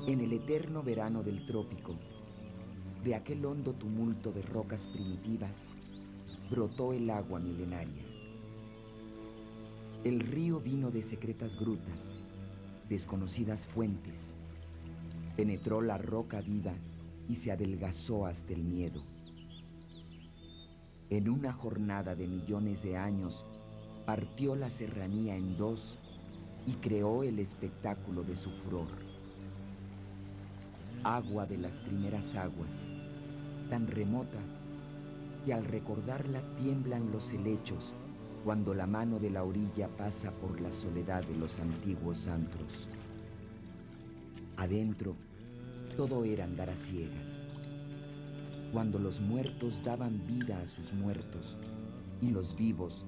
En el eterno verano del trópico, de aquel hondo tumulto de rocas primitivas, brotó el agua milenaria. El río vino de secretas grutas, desconocidas fuentes, penetró la roca viva y se adelgazó hasta el miedo. En una jornada de millones de años, partió la serranía en dos y creó el espectáculo de su furor. Agua de las primeras aguas, tan remota que al recordarla tiemblan los helechos cuando la mano de la orilla pasa por la soledad de los antiguos antros. Adentro, todo era andar a ciegas. Cuando los muertos daban vida a sus muertos y los vivos,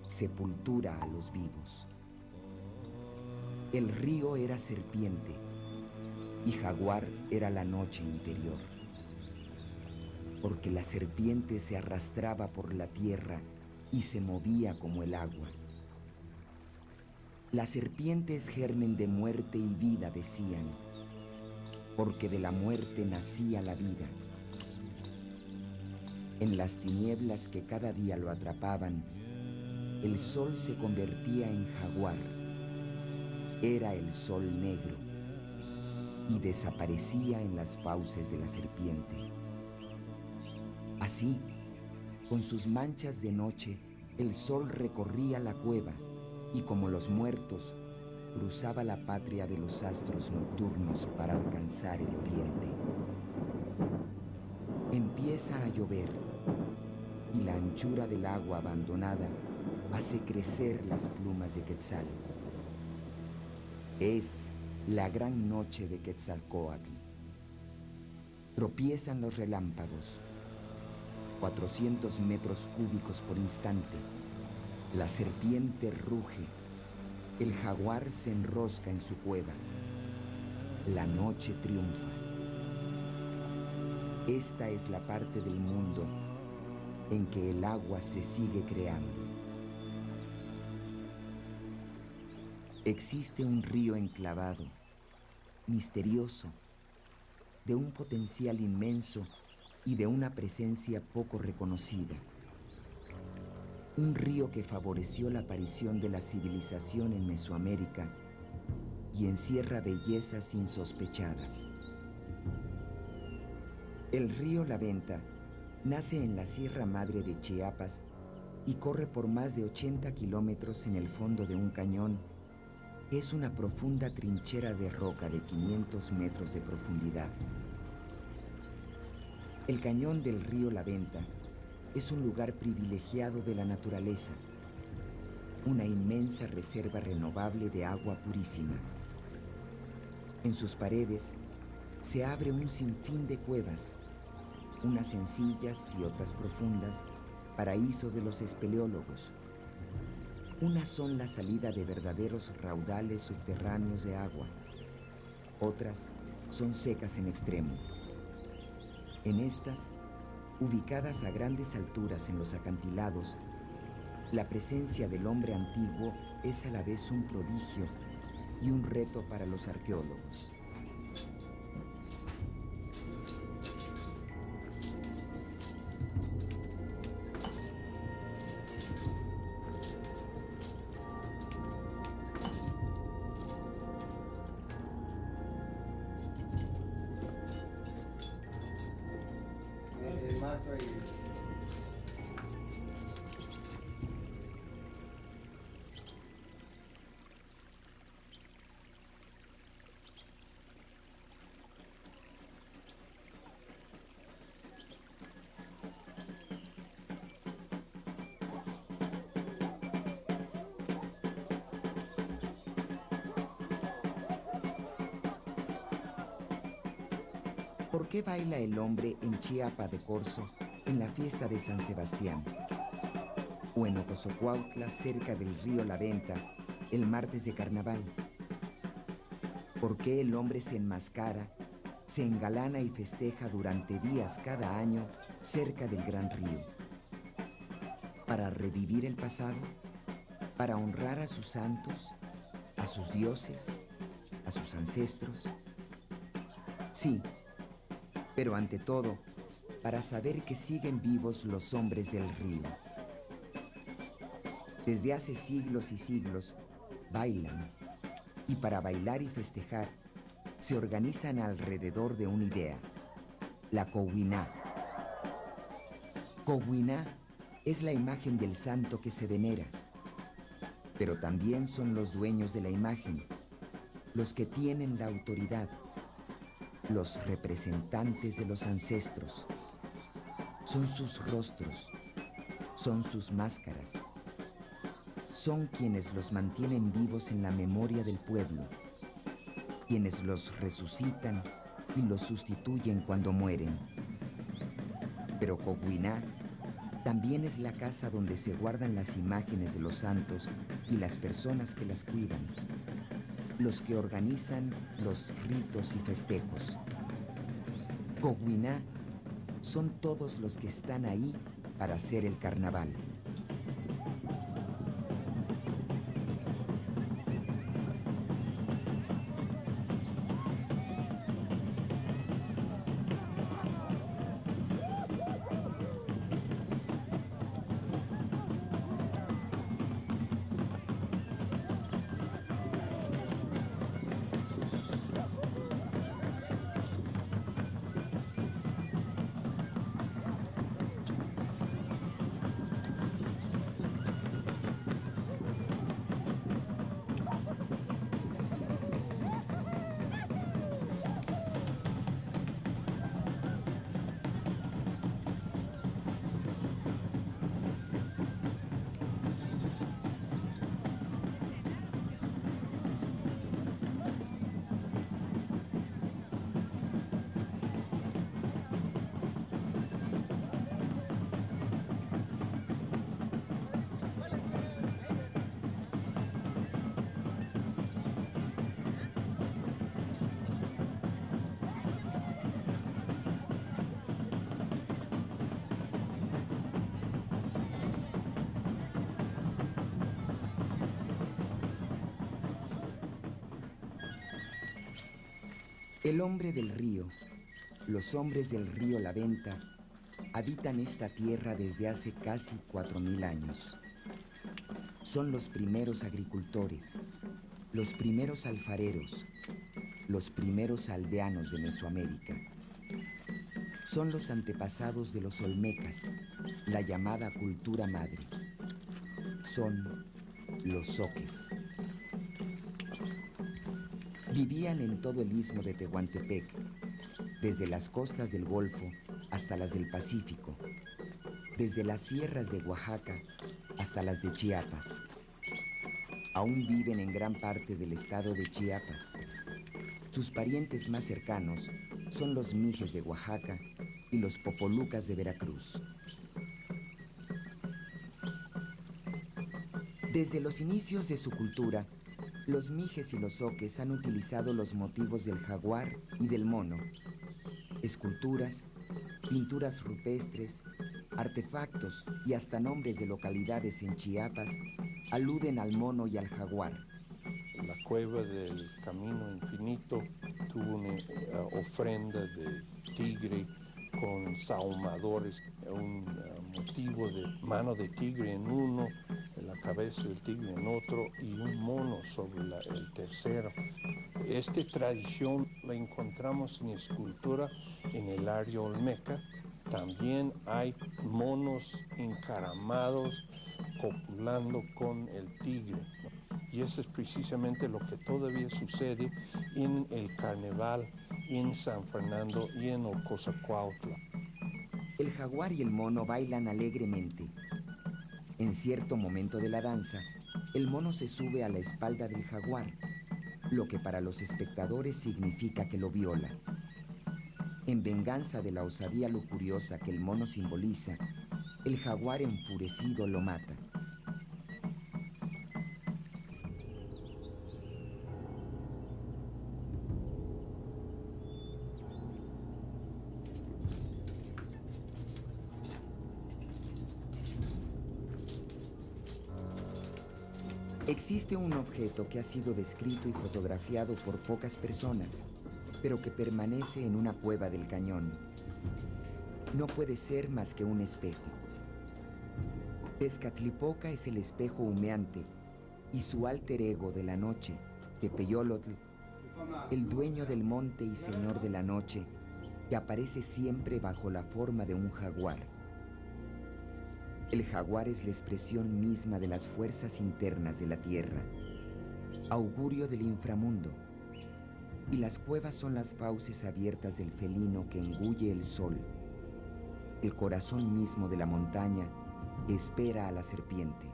sepultura a los vivos. El río era serpiente y jaguar era la noche interior, porque la serpiente se arrastraba por la tierra y se movía como el agua. La serpiente es germen de muerte y vida, decían, porque de la muerte nacía la vida. En las tinieblas que cada día lo atrapaban, el sol se convertía en jaguar. Era el sol negro y desaparecía en las fauces de la serpiente. Así, con sus manchas de noche, el sol recorría la cueva y como los muertos, cruzaba la patria de los astros nocturnos para alcanzar el oriente. Empieza a llover y la anchura del agua abandonada hace crecer las plumas de Quetzal. Es la gran noche de Quetzalcóatl. Tropiezan los relámpagos, 400 metros cúbicos por instante. La serpiente ruge, el jaguar se enrosca en su cueva. La noche triunfa. Esta es la parte del mundo en que el agua se sigue creando. Existe un río enclavado, misterioso, de un potencial inmenso y de una presencia poco reconocida. Un río que favoreció la aparición de la civilización en Mesoamérica y encierra bellezas insospechadas. El río La Venta nace en la Sierra Madre de Chiapas y corre por más de 80 kilómetros en el fondo de un cañón que es una profunda trinchera de roca de 500 metros de profundidad. El cañón del río La Venta es un lugar privilegiado de la naturaleza, una inmensa reserva renovable de agua purísima. En sus paredes se abre un sinfín de cuevas, unas sencillas y otras profundas, paraíso de los espeleólogos. Unas son la salida de verdaderos raudales subterráneos de agua, otras son secas en extremo. En estas, ubicadas a grandes alturas en los acantilados, la presencia del hombre antiguo es a la vez un prodigio y un reto para los arqueólogos. ¿Por qué baila el hombre en Chiapa de Corzo en la fiesta de San Sebastián? O en Ocosocuautla, cerca del río La Venta, el martes de carnaval. ¿Por qué el hombre se enmascara, se engalana y festeja durante días cada año cerca del gran río? ¿Para revivir el pasado? ¿Para honrar a sus santos, a sus dioses, a sus ancestros? Sí, pero ante todo, para saber que siguen vivos los hombres del río. Desde hace siglos y siglos, bailan, y para bailar y festejar, se organizan alrededor de una idea, la Cowiná. Cowiná es la imagen del santo que se venera, pero también son los dueños de la imagen, los que tienen la autoridad, los representantes de los ancestros. Son sus rostros, son sus máscaras. Son quienes los mantienen vivos en la memoria del pueblo, quienes los resucitan y los sustituyen cuando mueren. Pero Cowiná también es la casa donde se guardan las imágenes de los santos y las personas que las cuidan, los que organizan los ritos y festejos. Cowiná son todos los que están ahí para hacer el carnaval. El hombre del río, los hombres del río La Venta, habitan esta tierra desde hace casi 4000 años. Son los primeros agricultores, los primeros alfareros, los primeros aldeanos de Mesoamérica. Son los antepasados de los olmecas, la llamada cultura madre. Son los zoques. Vivían en todo el istmo de Tehuantepec, desde las costas del Golfo hasta las del Pacífico, desde las sierras de Oaxaca hasta las de Chiapas. Aún viven en gran parte del estado de Chiapas. Sus parientes más cercanos son los mijes de Oaxaca y los popolucas de Veracruz. Desde los inicios de su cultura, los mijes y los zoques han utilizado los motivos del jaguar y del mono. Esculturas, pinturas rupestres, artefactos y hasta nombres de localidades en Chiapas aluden al mono y al jaguar. La cueva del Camino Infinito tuvo una ofrenda de tigre con sahumadores, un motivo de mano de tigre en uno, la cabeza del tigre en otro y un mono sobre el tercero. Esta tradición la encontramos en escultura en el área olmeca. También hay monos encaramados copulando con el tigre. Y eso es precisamente lo que todavía sucede en el carnaval en San Fernando y en Ocozacuautla. El jaguar y el mono bailan alegremente. En cierto momento de la danza, el mono se sube a la espalda del jaguar, lo que para los espectadores significa que lo viola. En venganza de la osadía lujuriosa que el mono simboliza, el jaguar enfurecido lo mata. Existe un objeto que ha sido descrito y fotografiado por pocas personas, pero que permanece en una cueva del cañón. No puede ser más que un espejo. Tezcatlipoca es el espejo humeante y su alter ego de la noche, Tepeyolotl, el dueño del monte y señor de la noche, que aparece siempre bajo la forma de un jaguar. El jaguar es la expresión misma de las fuerzas internas de la tierra, augurio del inframundo, y las cuevas son las fauces abiertas del felino que engulle el sol, el corazón mismo de la montaña que espera a la serpiente.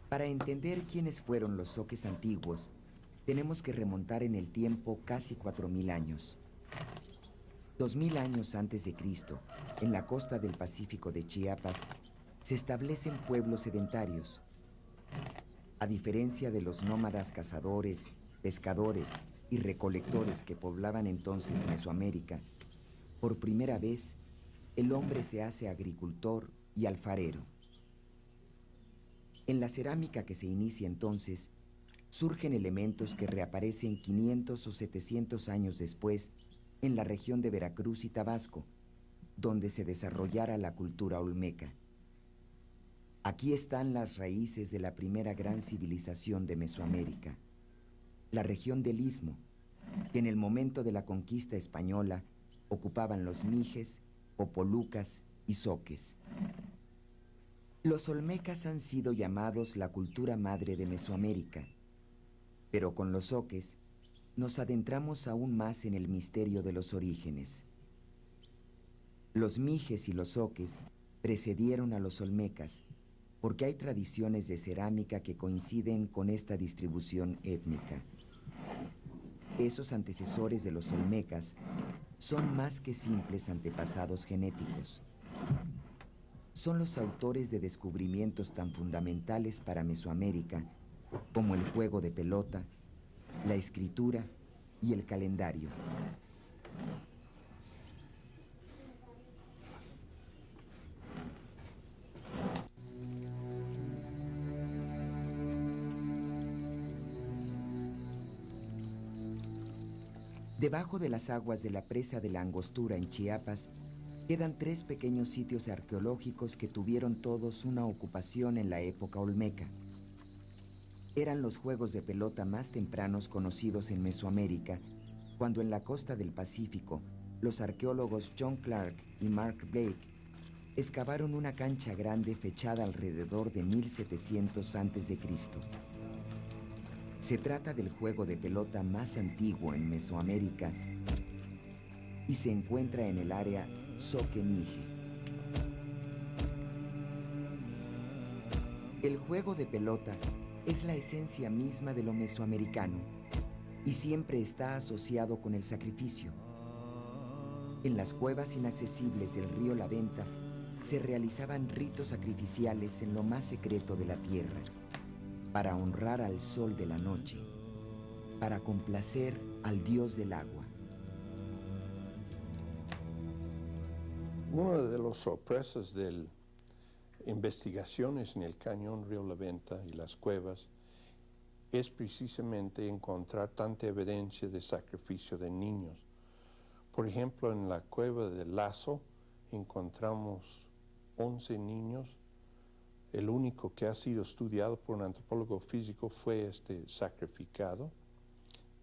Para entender quiénes fueron los zoques antiguos, tenemos que remontar en el tiempo casi 4000 años. 2000 años antes de Cristo, en la costa del Pacífico de Chiapas, se establecen pueblos sedentarios. A diferencia de los nómadas cazadores, pescadores y recolectores que poblaban entonces Mesoamérica, por primera vez, el hombre se hace agricultor y alfarero. En la cerámica que se inicia entonces, surgen elementos que reaparecen 500 o 700 años después en la región de Veracruz y Tabasco, donde se desarrollara la cultura olmeca. Aquí están las raíces de la primera gran civilización de Mesoamérica, la región del Istmo, que en el momento de la conquista española ocupaban los mijes, popolucas y zoques. Los olmecas han sido llamados la cultura madre de Mesoamérica, pero con los zoques nos adentramos aún más en el misterio de los orígenes. Los mijes y los zoques precedieron a los olmecas porque hay tradiciones de cerámica que coinciden con esta distribución étnica. Esos antecesores de los olmecas son más que simples antepasados genéticos. Son los autores de descubrimientos tan fundamentales para Mesoamérica como el juego de pelota, la escritura y el calendario. Debajo de las aguas de la presa de la Angostura en Chiapas, quedan 3 pequeños sitios arqueológicos que tuvieron todos una ocupación en la época olmeca. Eran los juegos de pelota más tempranos conocidos en Mesoamérica, cuando en la costa del Pacífico, los arqueólogos John Clark y Mark Blake excavaron una cancha grande fechada alrededor de 1700 a.C. Se trata del juego de pelota más antiguo en Mesoamérica y se encuentra en el área Zoque Mije. El juego de pelota es la esencia misma de lo mesoamericano y siempre está asociado con el sacrificio. En las cuevas inaccesibles del río La Venta se realizaban ritos sacrificiales en lo más secreto de la tierra, para honrar al sol de la noche, para complacer al dios del agua. Una de las sorpresas de investigaciones en el cañón Río La Venta y las cuevas es precisamente encontrar tanta evidencia de sacrificio de niños. Por ejemplo, en la cueva del Lazo encontramos 11 niños. El único que ha sido estudiado por un antropólogo físico fue sacrificado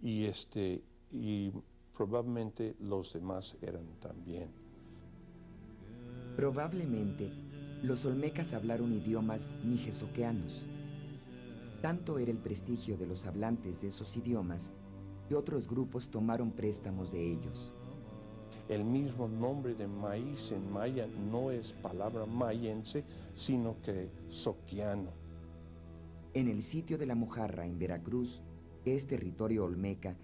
y probablemente los demás eran también. Probablemente, los olmecas hablaron idiomas mijezoqueanos. Tanto era el prestigio de los hablantes de esos idiomas que otros grupos tomaron préstamos de ellos. El mismo nombre de maíz en maya no es palabra mayense, sino que zoquiano. En el sitio de la Mojarra, en Veracruz, que es territorio olmeca,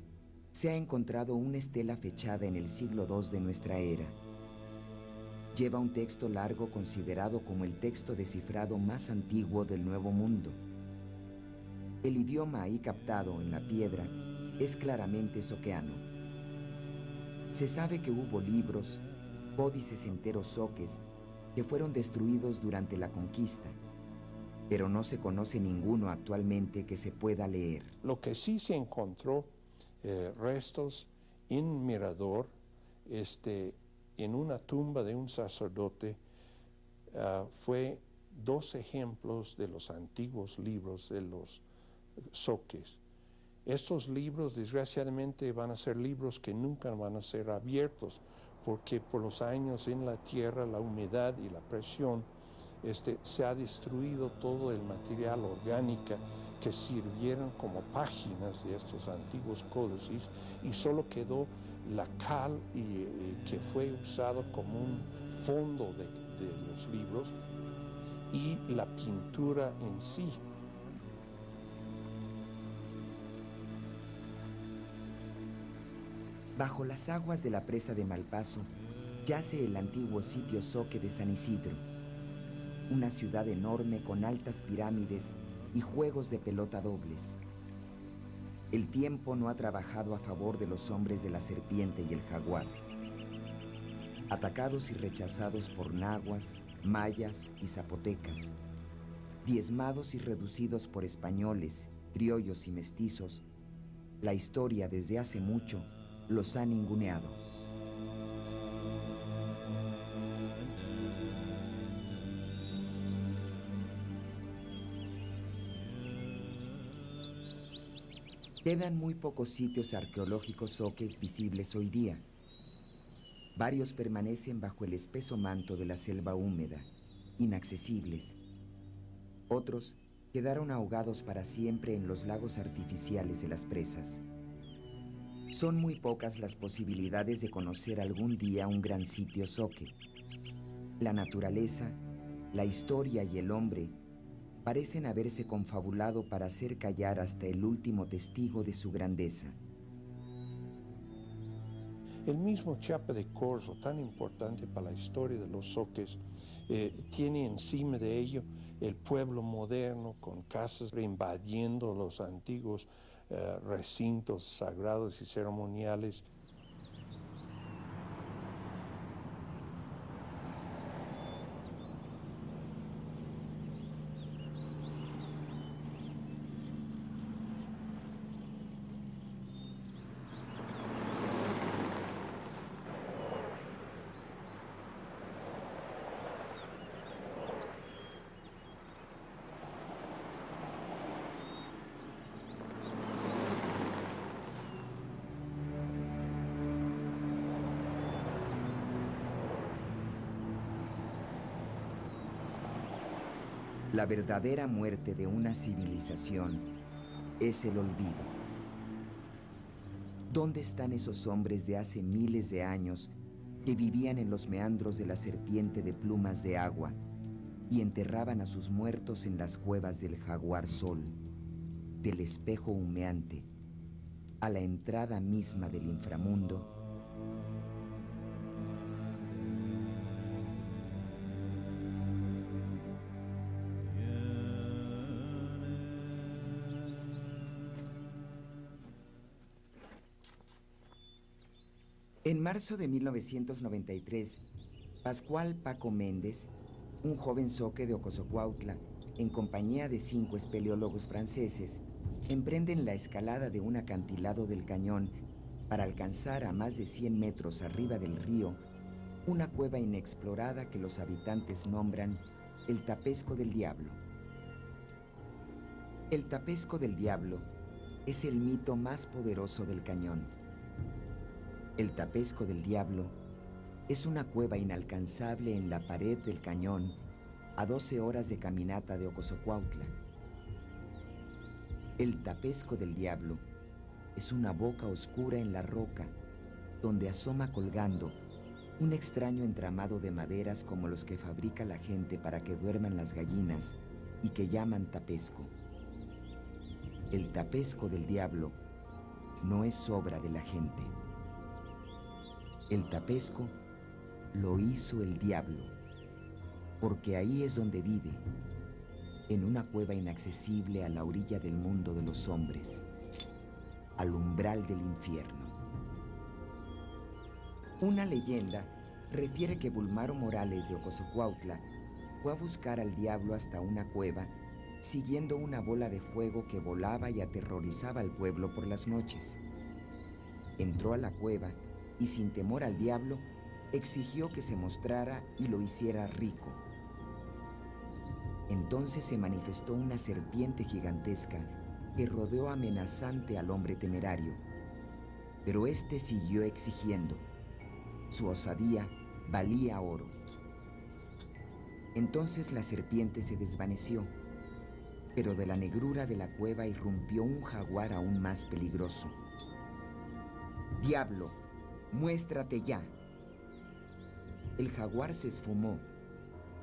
se ha encontrado una estela fechada en el siglo II de nuestra era. Lleva un texto largo considerado como el texto descifrado más antiguo del Nuevo Mundo. El idioma ahí captado en la piedra es claramente zoqueano. Se sabe que hubo libros, códices enteros zoques, que fueron destruidos durante la conquista, pero no se conoce ninguno actualmente que se pueda leer. Lo que sí se encontró, restos en Mirador, en una tumba de un sacerdote, fue 2 ejemplos de los antiguos libros de los zoques. Estos libros, desgraciadamente, van a ser libros que nunca van a ser abiertos, porque por los años en la tierra, la humedad y la presión, se ha destruido todo el material orgánico que sirvieron como páginas de estos antiguos códices, y solo quedó la cal que fue usado como un fondo de los libros, y la pintura en sí. Bajo las aguas de la presa de Malpaso yace el antiguo sitio zoque de San Isidro, una ciudad enorme con altas pirámides y juegos de pelota dobles. El tiempo no ha trabajado a favor de los hombres de la serpiente y el jaguar. Atacados y rechazados por nahuas, mayas y zapotecas, diezmados y reducidos por españoles, criollos y mestizos, la historia desde hace mucho los ha ninguneado. Quedan muy pocos sitios arqueológicos zoques visibles hoy día. Varios permanecen bajo el espeso manto de la selva húmeda, inaccesibles. Otros quedaron ahogados para siempre en los lagos artificiales de las presas. Son muy pocas las posibilidades de conocer algún día un gran sitio zoque. La naturaleza, la historia y el hombre parecen haberse confabulado para hacer callar hasta el último testigo de su grandeza. El mismo Chiapa de Corzo, tan importante para la historia de los zoques, tiene encima de ello el pueblo moderno con casas reinvadiendo los antiguos recintos sagrados y ceremoniales. La verdadera muerte de una civilización es el olvido. ¿Dónde están esos hombres de hace miles de años que vivían en los meandros de la serpiente de plumas de agua y enterraban a sus muertos en las cuevas del jaguar sol, del espejo humeante, a la entrada misma del inframundo? En marzo de 1993, Pascual Paco Méndez, un joven zoque de Ocosocuautla, en compañía de 5 espeleólogos franceses, emprenden la escalada de un acantilado del cañón para alcanzar a más de 100 metros arriba del río una cueva inexplorada que los habitantes nombran el Tapesco del Diablo. El Tapesco del Diablo es el mito más poderoso del cañón. El Tapesco del Diablo es una cueva inalcanzable en la pared del cañón a 12 horas de caminata de Ocosocuautla. El Tapesco del Diablo es una boca oscura en la roca donde asoma colgando un extraño entramado de maderas como los que fabrica la gente para que duerman las gallinas y que llaman tapesco. El Tapesco del Diablo no es obra de la gente. El tapesco lo hizo el diablo, porque ahí es donde vive, en una cueva inaccesible a la orilla del mundo de los hombres, al umbral del infierno. Una leyenda refiere que Bulmaro Morales de Ocosocuautla fue a buscar al diablo hasta una cueva siguiendo una bola de fuego que volaba y aterrorizaba al pueblo por las noches. Entró a la cueva y, sin temor al diablo, exigió que se mostrara y lo hiciera rico. Entonces se manifestó una serpiente gigantesca que rodeó amenazante al hombre temerario, pero éste siguió exigiendo. Su osadía valía oro. Entonces la serpiente se desvaneció, pero de la negrura de la cueva irrumpió un jaguar aún más peligroso. «Diablo, muéstrate ya». El jaguar se esfumó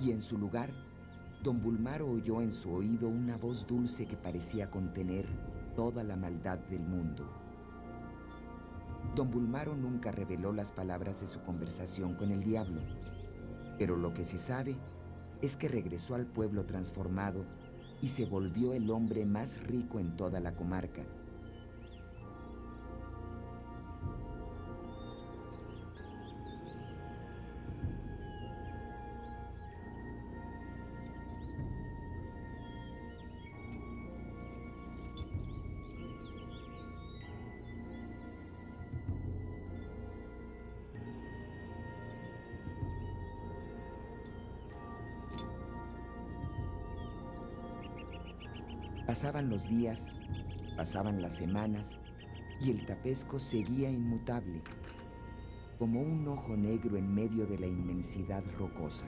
y en su lugar, don Bulmaro oyó en su oído una voz dulce que parecía contener toda la maldad del mundo. Don Bulmaro nunca reveló las palabras de su conversación con el diablo, pero lo que se sabe es que regresó al pueblo transformado y se volvió el hombre más rico en toda la comarca. Pasaban los días, pasaban las semanas, y el Tapesco seguía inmutable, como un ojo negro en medio de la inmensidad rocosa.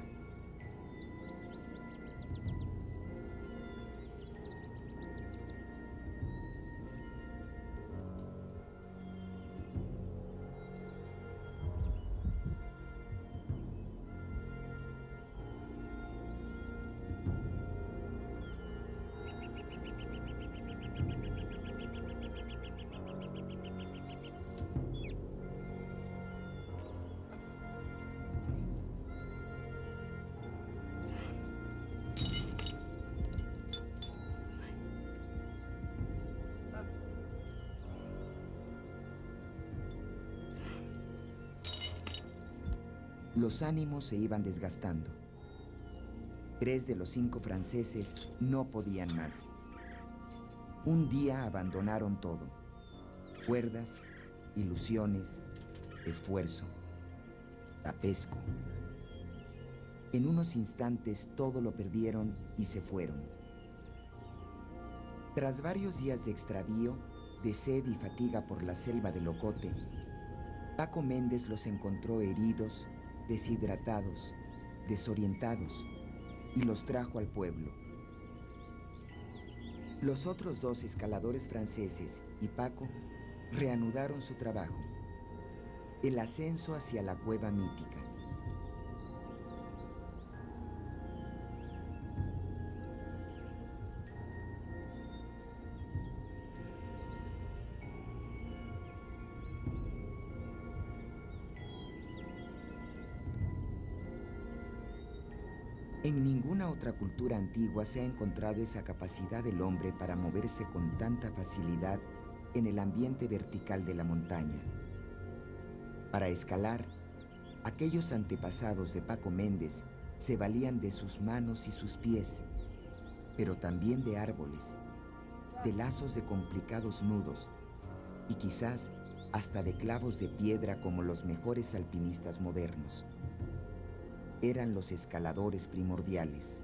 Los ánimos se iban desgastando. 3 de los 5 franceses no podían más. Un día abandonaron todo: cuerdas, ilusiones, esfuerzo, Tapesco. En unos instantes todo lo perdieron y se fueron. Tras varios días de extravío, de sed y fatiga por la selva de Locote, Paco Méndez los encontró heridos, deshidratados, desorientados, y los trajo al pueblo. Los otros 2 escaladores franceses y Paco reanudaron su trabajo: el ascenso hacia la cueva mítica. En ninguna otra cultura antigua se ha encontrado esa capacidad del hombre para moverse con tanta facilidad en el ambiente vertical de la montaña. Para escalar, aquellos antepasados de Paco Méndez se valían de sus manos y sus pies, pero también de árboles, de lazos de complicados nudos y quizás hasta de clavos de piedra como los mejores alpinistas modernos. Eran los escaladores primordiales.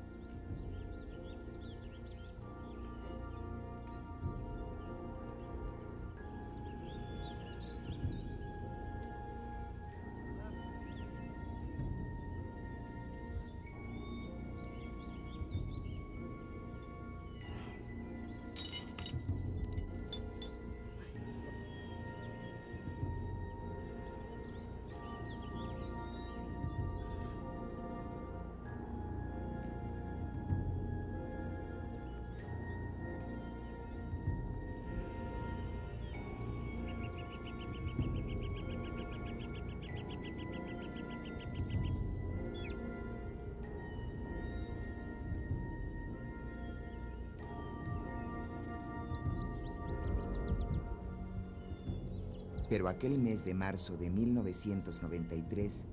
Pero aquel mes de marzo de 1993,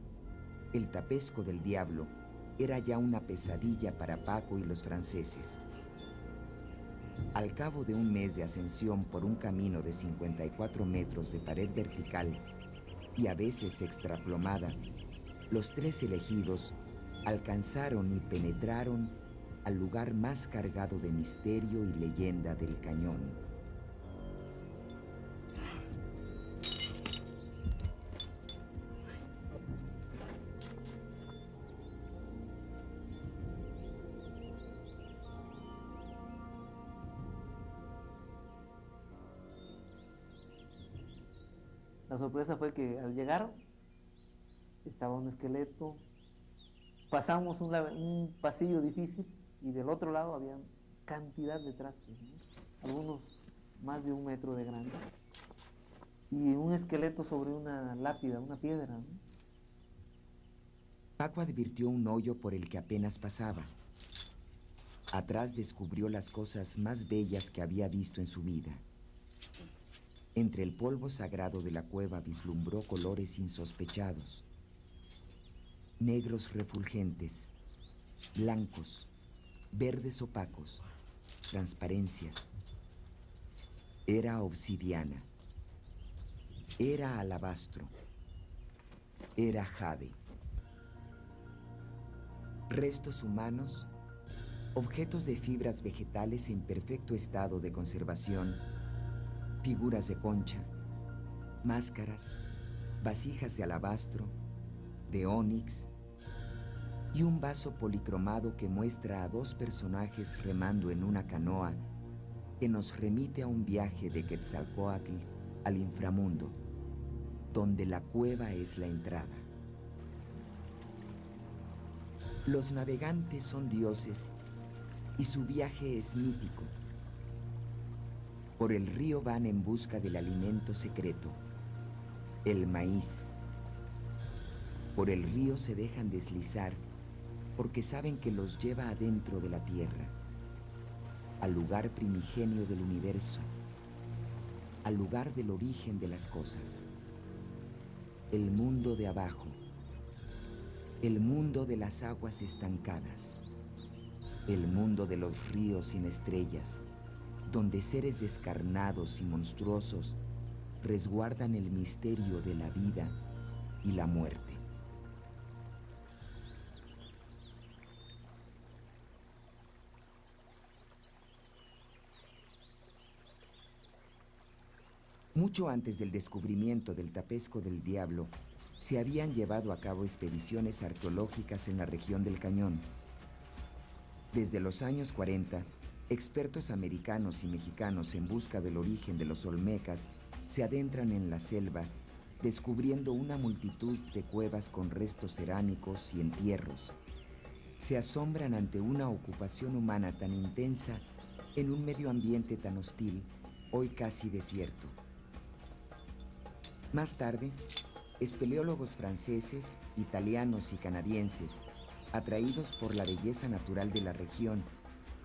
el Tapesco del Diablo era ya una pesadilla para Paco y los franceses. Al cabo de un mes de ascensión por un camino de 54 metros de pared vertical y a veces extraplomada, los 3 elegidos alcanzaron y penetraron al lugar más cargado de misterio y leyenda del cañón. La sorpresa fue que al llegar estaba un esqueleto, pasamos un pasillo difícil y del otro lado había cantidad de trastes, ¿no? Algunos más de 1 metro de grande, y un esqueleto sobre una lápida, una piedra, ¿no? Paco advirtió un hoyo por el que apenas pasaba. Atrás descubrió las cosas más bellas que había visto en su vida. Entre el polvo sagrado de la cueva vislumbró colores insospechados. Negros refulgentes, blancos, verdes opacos, transparencias. Era obsidiana. Era alabastro. Era jade. Restos humanos, objetos de fibras vegetales en perfecto estado de conservación, figuras de concha, máscaras, vasijas de alabastro, de ónix y un vaso policromado que muestra a 2 personajes remando en una canoa que nos remite a un viaje de Quetzalcóatl al inframundo, donde la cueva es la entrada. Los navegantes son dioses y su viaje es mítico. Por el río van en busca del alimento secreto, el maíz. Por el río se dejan deslizar porque saben que los lleva adentro de la tierra, al lugar primigenio del universo, al lugar del origen de las cosas, el mundo de abajo, el mundo de las aguas estancadas, el mundo de los ríos sin estrellas, donde seres descarnados y monstruosos resguardan el misterio de la vida y la muerte. Mucho antes del descubrimiento del Tapesco del Diablo, se habían llevado a cabo expediciones arqueológicas en la región del Cañón. Desde los años 40, expertos americanos y mexicanos en busca del origen de los olmecas se adentran en la selva, descubriendo una multitud de cuevas con restos cerámicos y entierros. Se asombran ante una ocupación humana tan intensa en un medio ambiente tan hostil, hoy casi desierto. Más tarde, espeleólogos franceses, italianos y canadienses, atraídos por la belleza natural de la región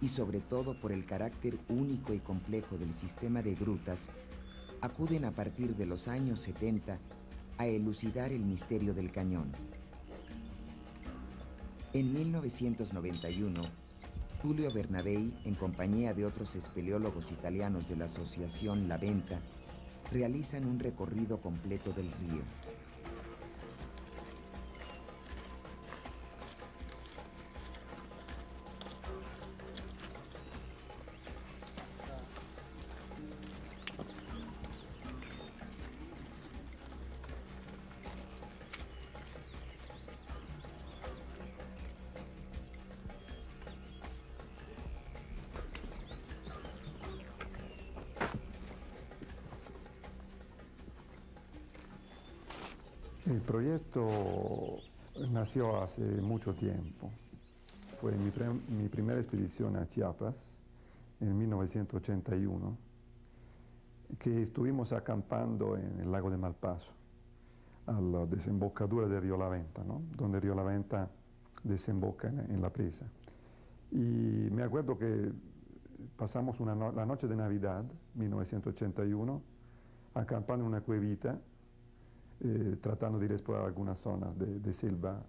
y sobre todo por el carácter único y complejo del sistema de grutas, acuden a partir de los años 70 a elucidar el misterio del cañón. En 1991, Tulio Bernabei, en compañía de otros espeleólogos italianos de la Asociación La Venta, realizan un recorrido completo del río. El proyecto nació hace mucho tiempo. Fue mi primera expedición a Chiapas en 1981, que estuvimos acampando en el lago de Malpaso, a la desembocadura del río La Venta, ¿no? Donde el río La Venta desemboca en la presa. Y me acuerdo que pasamos la noche de Navidad, 1981, acampando en una cuevita, tratando de ir a explorar algunas zonas de selva.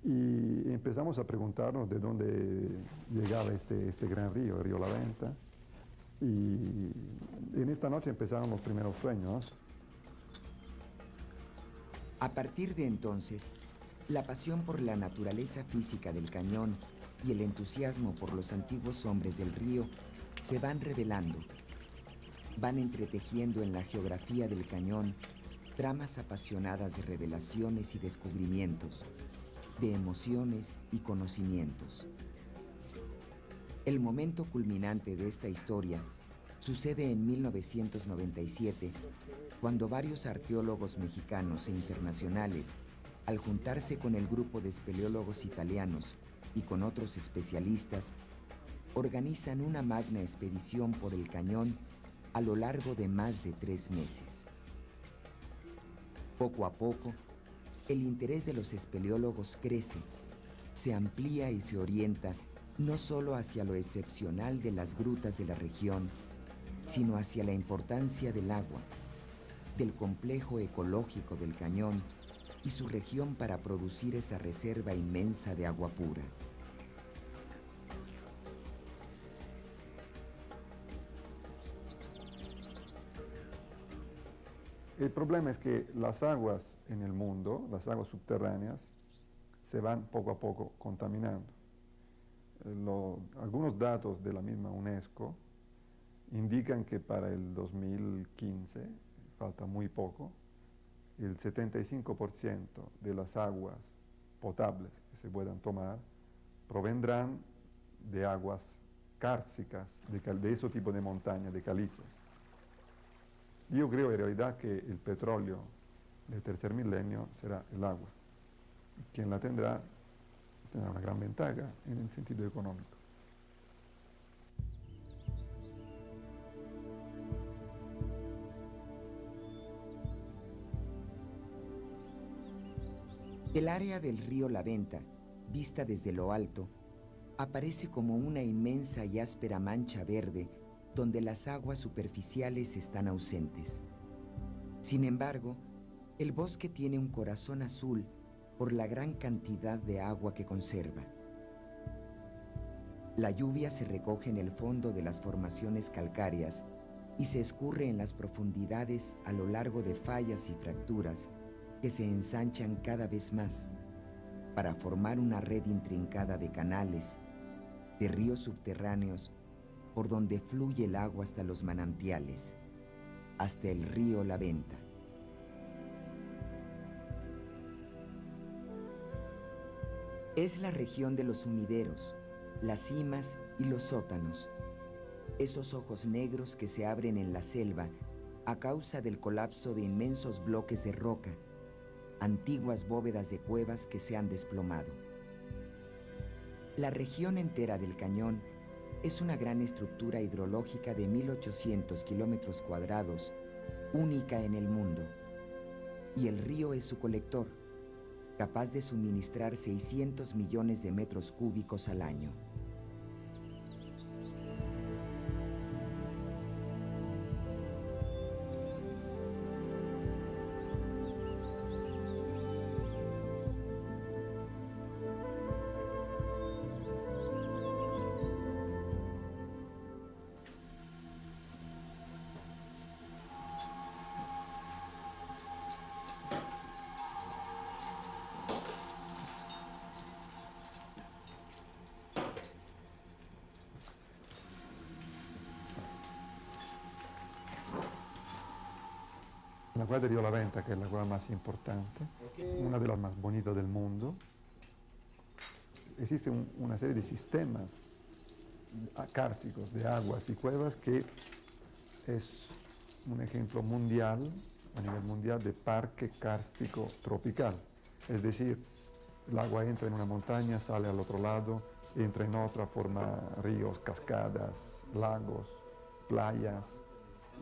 Y empezamos a preguntarnos de dónde llegaba este gran río, el río La Venta, Y en esta noche empezaron los primeros sueños. A partir de entonces, la pasión por la naturaleza física del cañón y el entusiasmo por los antiguos hombres del río se van revelando. Van entretejiendo en la geografía del cañón tramas apasionadas de revelaciones y descubrimientos, de emociones y conocimientos. El momento culminante de esta historia sucede en 1997, cuando varios arqueólogos mexicanos e internacionales, al juntarse con el grupo de espeleólogos italianos y con otros especialistas, organizan una magna expedición por el cañón a lo largo de más de 3 meses. Poco a poco, el interés de los espeleólogos crece, se amplía y se orienta no solo hacia lo excepcional de las grutas de la región, sino hacia la importancia del agua, del complejo ecológico del cañón y su región para producir esa reserva inmensa de agua pura. El problema es que las aguas en el mundo, las aguas subterráneas, se van poco a poco contaminando. Algunos datos de la misma UNESCO indican que para el 2015, falta muy poco, el 75% de las aguas potables que se puedan tomar provendrán de aguas kársticas, de ese tipo de montaña, de calizas. Yo creo en realidad que el petróleo del tercer milenio será el agua. Quien la tendrá una gran ventaja en el sentido económico. El área del río La Venta, vista desde lo alto, aparece como una inmensa y áspera mancha verde donde las aguas superficiales están ausentes. Sin embargo, el bosque tiene un corazón azul por la gran cantidad de agua que conserva. La lluvia se recoge en el fondo de las formaciones calcáreas y se escurre en las profundidades a lo largo de fallas y fracturas que se ensanchan cada vez más para formar una red intrincada de canales, de ríos subterráneos por donde fluye el agua hasta los manantiales, hasta el río La Venta. Es la región de los sumideros, las cimas y los sótanos, esos ojos negros que se abren en la selva a causa del colapso de inmensos bloques de roca, antiguas bóvedas de cuevas que se han desplomado. La región entera del cañón es una gran estructura hidrológica de 1.800 kilómetros cuadrados, única en el mundo, y el río es su colector, capaz de suministrar 600 millones de metros cúbicos al año. La cueva del río La Venta, que es la cueva más importante, una de las más bonitas del mundo, existe una serie de sistemas kársticos de aguas y cuevas que es un ejemplo mundial, a nivel mundial, de parque kárstico tropical. Es decir, el agua entra en una montaña, sale al otro lado, entra en otra, forma ríos, cascadas, lagos, playas,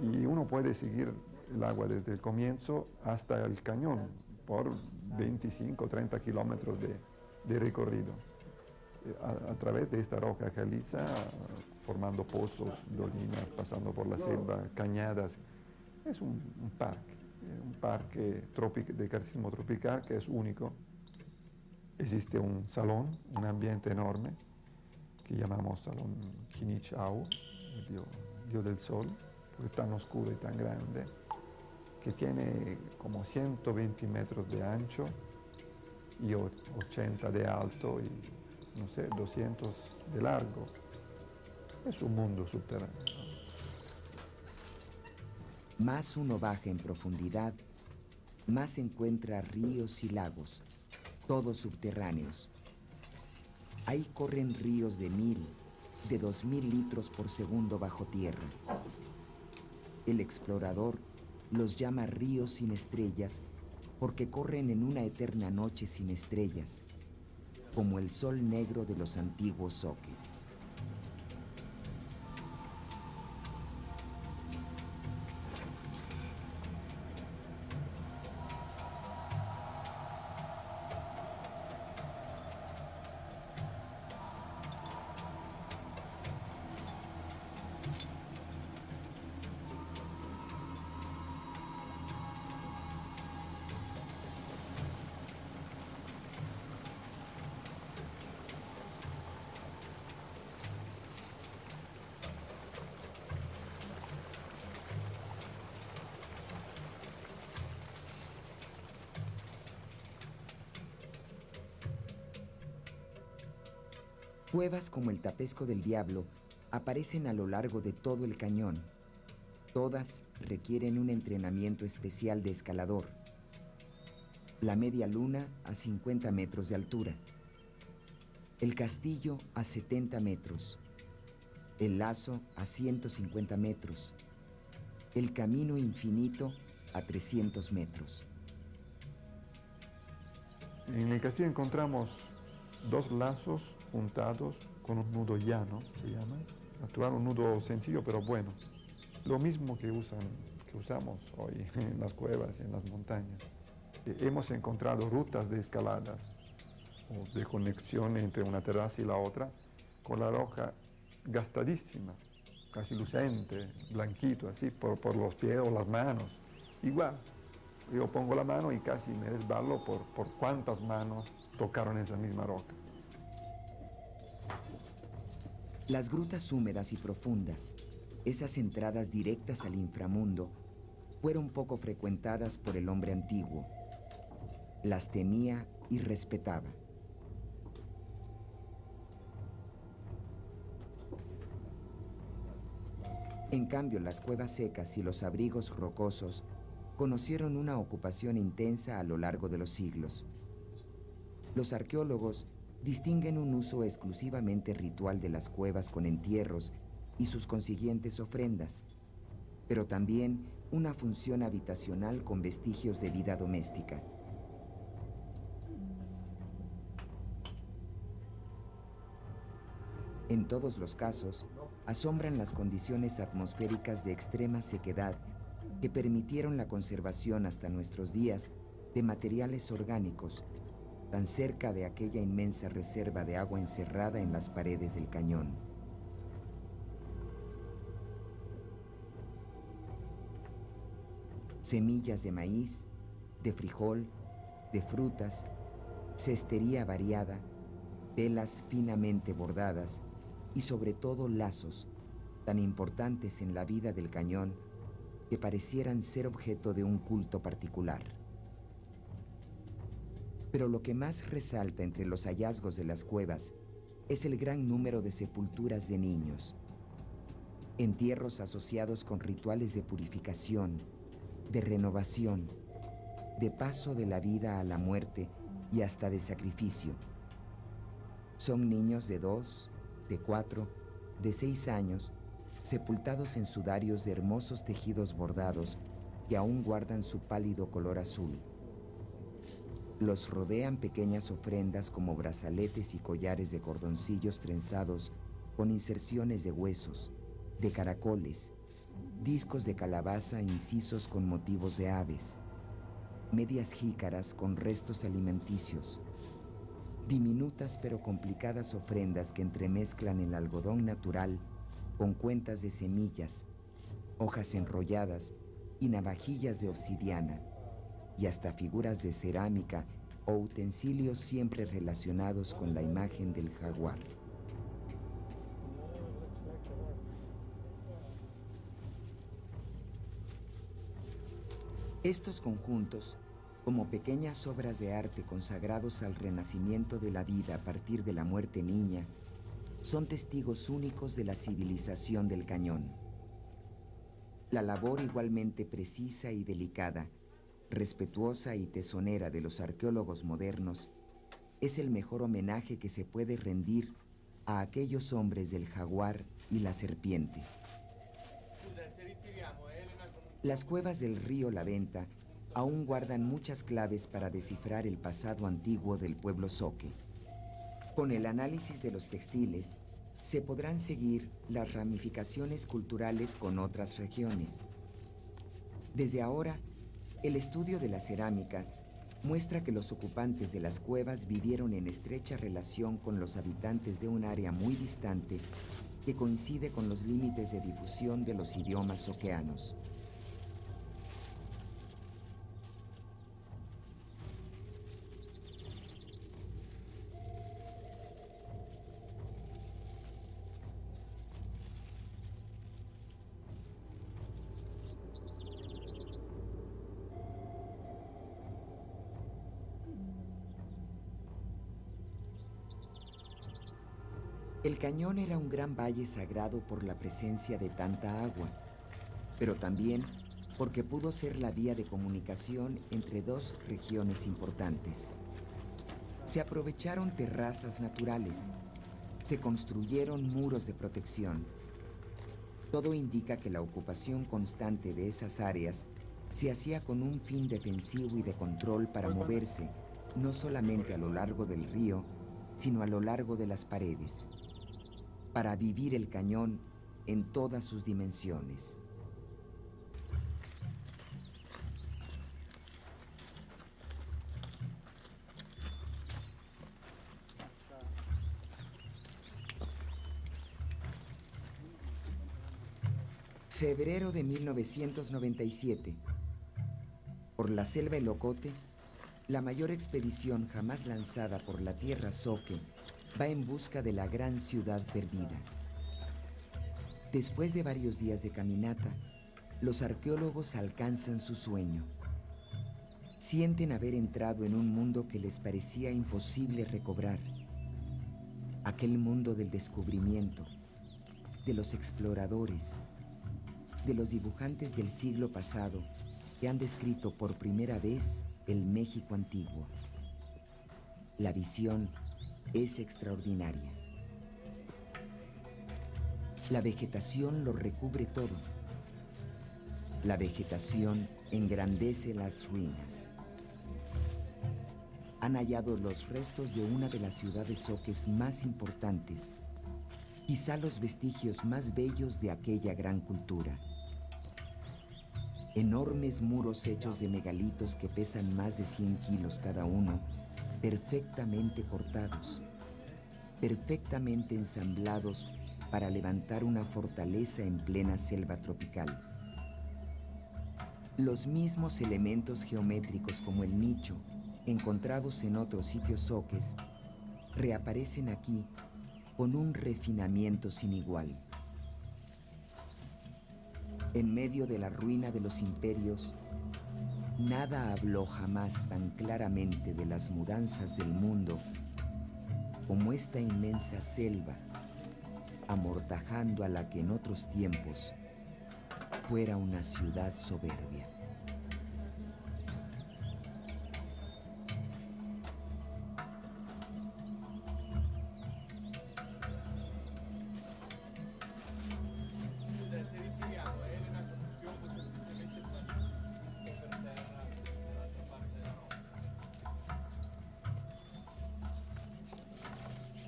y uno puede seguir el agua desde el comienzo hasta el cañón por 25 o 30 kilómetros de recorrido a través de esta roca caliza, formando pozos, dolinas, pasando por la selva, cañadas. Es un parque de karstismo tropical que es único. Existe un salón, un ambiente enorme que llamamos Salón Kinichau, Dios del Sol, porque es tan oscuro y tan grande, que tiene como 120 metros de ancho y 80 de alto y, no sé, 200 de largo. Es un mundo subterráneo, ¿no? Más uno baja en profundidad, más encuentra ríos y lagos, todos subterráneos. Ahí corren ríos de 1000, de 2000 litros por segundo bajo tierra. El explorador los llama ríos sin estrellas porque corren en una eterna noche sin estrellas, como el sol negro de los antiguos zoques. Cuevas como el Tapesco del Diablo aparecen a lo largo de todo el cañón. Todas requieren un entrenamiento especial de escalador. La Media Luna a 50 metros de altura. El Castillo a 70 metros. El Lazo a 150 metros. El Camino Infinito a 300 metros. En el castillo encontramos 2 lazos juntados con un nudo llano, se llama, natural, un nudo sencillo pero bueno. Lo mismo que usamos hoy en las cuevas, en las montañas. Hemos encontrado rutas de escaladas o de conexión entre una terraza y la otra con la roca gastadísima, casi lucente, blanquito, así, por los pies o las manos. Igual, yo pongo la mano y casi me resbalo por cuántas manos tocaron esa misma roca. Las grutas húmedas y profundas, esas entradas directas al inframundo, fueron poco frecuentadas por el hombre antiguo. Las temía y respetaba. En cambio, las cuevas secas y los abrigos rocosos conocieron una ocupación intensa a lo largo de los siglos. Los arqueólogos distinguen un uso exclusivamente ritual de las cuevas con entierros y sus consiguientes ofrendas, pero también una función habitacional con vestigios de vida doméstica. En todos los casos, asombran las condiciones atmosféricas de extrema sequedad que permitieron la conservación hasta nuestros días de materiales orgánicos, tan cerca de aquella inmensa reserva de agua encerrada en las paredes del cañón. Semillas de maíz, de frijol, de frutas, cestería variada, telas finamente bordadas y sobre todo lazos, tan importantes en la vida del cañón que parecieran ser objeto de un culto particular. Pero lo que más resalta entre los hallazgos de las cuevas es el gran número de sepulturas de niños, entierros asociados con rituales de purificación, de renovación, de paso de la vida a la muerte y hasta de sacrificio. Son niños de 2, de 4, de 6 años, sepultados en sudarios de hermosos tejidos bordados que aún guardan su pálido color azul. Los rodean pequeñas ofrendas como brazaletes y collares de cordoncillos trenzados con inserciones de huesos, de caracoles, discos de calabaza incisos con motivos de aves, medias jícaras con restos alimenticios, diminutas pero complicadas ofrendas que entremezclan el algodón natural con cuentas de semillas, hojas enrolladas y navajillas de obsidiana, y hasta figuras de cerámica o utensilios siempre relacionados con la imagen del jaguar. Estos conjuntos, como pequeñas obras de arte consagrados al renacimiento de la vida a partir de la muerte niña, son testigos únicos de la civilización del Cañón. La labor igualmente precisa y delicada, respetuosa y tesonera de los arqueólogos modernos es el mejor homenaje que se puede rendir a aquellos hombres del jaguar y la serpiente. Las cuevas del río La Venta aún guardan muchas claves para descifrar el pasado antiguo del pueblo zoque. Con el análisis de los textiles, se podrán seguir las ramificaciones culturales con otras regiones. Desde ahora, el estudio de la cerámica muestra que los ocupantes de las cuevas vivieron en estrecha relación con los habitantes de un área muy distante que coincide con los límites de difusión de los idiomas zoqueanos. El cañón era un gran valle sagrado por la presencia de tanta agua, pero también porque pudo ser la vía de comunicación entre dos regiones importantes. Se aprovecharon terrazas naturales, se construyeron muros de protección. Todo indica que la ocupación constante de esas áreas se hacía con un fin defensivo y de control para moverse, no solamente a lo largo del río, sino a lo largo de las paredes, para vivir el cañón en todas sus dimensiones. Febrero de 1997. Por la selva Elocote, la mayor expedición jamás lanzada por la tierra zoque va en busca de la gran ciudad perdida. Después de varios días de caminata, los arqueólogos alcanzan su sueño. Sienten haber entrado en un mundo que les parecía imposible recobrar. Aquel mundo del descubrimiento, de los exploradores, de los dibujantes del siglo pasado que han descrito por primera vez el México antiguo. La visión es extraordinaria. La vegetación lo recubre todo. La vegetación engrandece las ruinas. Han hallado los restos de una de las ciudades zoques más importantes, quizá los vestigios más bellos de aquella gran cultura. Enormes muros hechos de megalitos que pesan más de 100 kilos cada uno, perfectamente cortados, perfectamente ensamblados para levantar una fortaleza en plena selva tropical. Los mismos elementos geométricos como el nicho, encontrados en otros sitios zoques, reaparecen aquí con un refinamiento sin igual. En medio de la ruina de los imperios, nada habló jamás tan claramente de las mudanzas del mundo como esta inmensa selva, amortajando a la que en otros tiempos fuera una ciudad soberbia.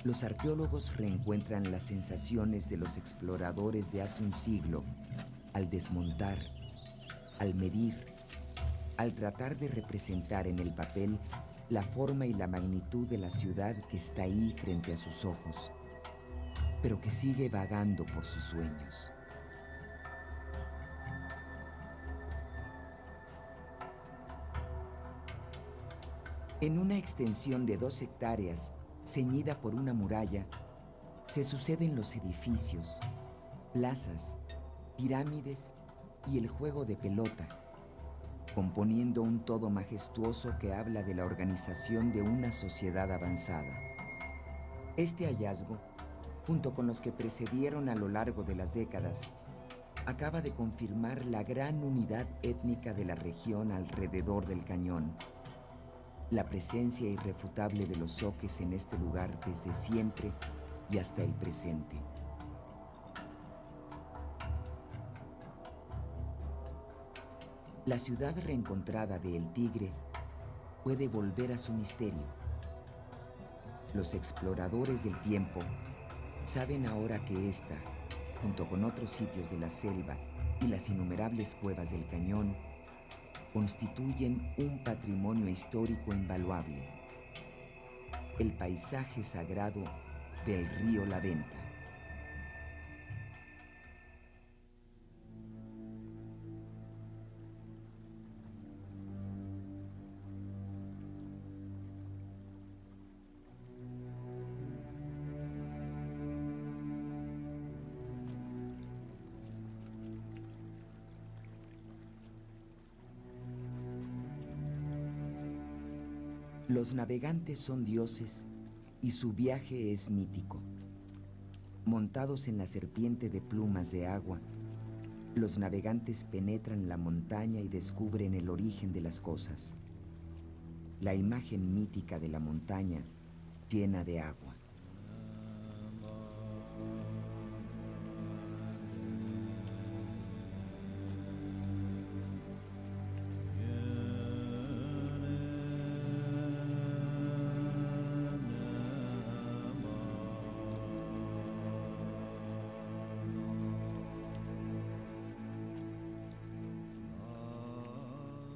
Los arqueólogos reencuentran las sensaciones de los exploradores de hace un siglo al desmontar, al medir, al tratar de representar en el papel la forma y la magnitud de la ciudad que está ahí frente a sus ojos, pero que sigue vagando por sus sueños. En una extensión de 2 hectáreas, ceñida por una muralla, se suceden los edificios, plazas, pirámides y el juego de pelota. componiendo un todo majestuoso que habla de la organización de una sociedad avanzada. Este hallazgo, junto con los que precedieron a lo largo de las décadas, acaba de confirmar la gran unidad étnica de la región alrededor del cañón, la presencia irrefutable de los zoques en este lugar desde siempre y hasta el presente. La ciudad reencontrada de El Tigre puede volver a su misterio. Los exploradores del tiempo saben ahora que esta, junto con otros sitios de la selva y las innumerables cuevas del cañón, constituyen un patrimonio histórico invaluable, el paisaje sagrado del río La Venta. Los navegantes son dioses y su viaje es mítico. Montados en la serpiente de plumas de agua, los navegantes penetran la montaña y descubren el origen de las cosas. La imagen mítica de la montaña llena de agua.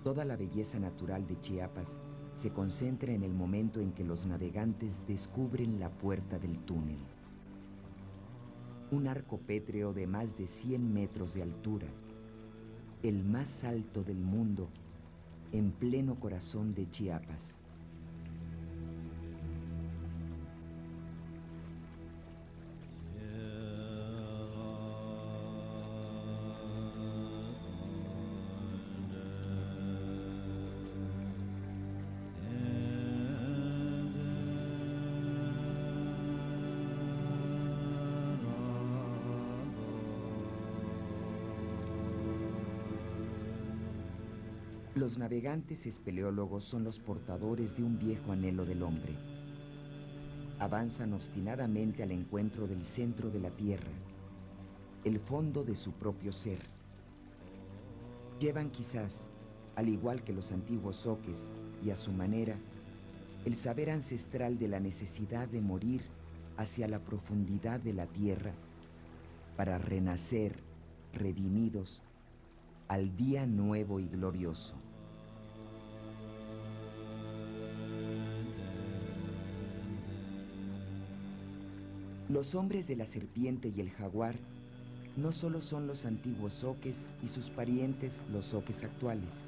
Toda la belleza natural de Chiapas se concentra en el momento en que los navegantes descubren la puerta del túnel. Un arco pétreo de más de 100 metros de altura, el más alto del mundo, en pleno corazón de Chiapas. Los navegantes espeleólogos son los portadores de un viejo anhelo del hombre. Avanzan obstinadamente al encuentro del centro de la Tierra, el fondo de su propio ser. Llevan quizás, al igual que los antiguos zoques, y a su manera, el saber ancestral de la necesidad de morir hacia la profundidad de la Tierra para renacer, redimidos, al día nuevo y glorioso. Los hombres de la serpiente y el jaguar no solo son los antiguos zoques y sus parientes los zoques actuales,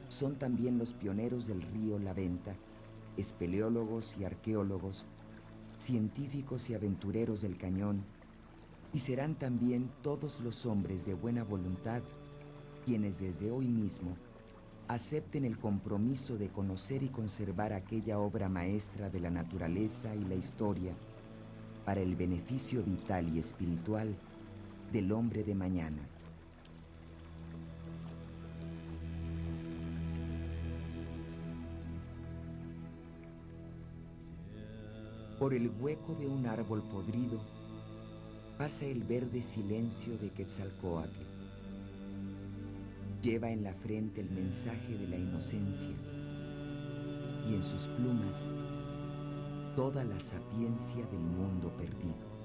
son también los pioneros del río La Venta, espeleólogos y arqueólogos, científicos y aventureros del cañón, y serán también todos los hombres de buena voluntad quienes desde hoy mismo acepten el compromiso de conocer y conservar aquella obra maestra de la naturaleza y la historia para el beneficio vital y espiritual del hombre de mañana. Por el hueco de un árbol podrido pasa el verde silencio de Quetzalcóatl. Lleva en la frente el mensaje de la inocencia y en sus plumas toda la sapiencia del mundo perdido.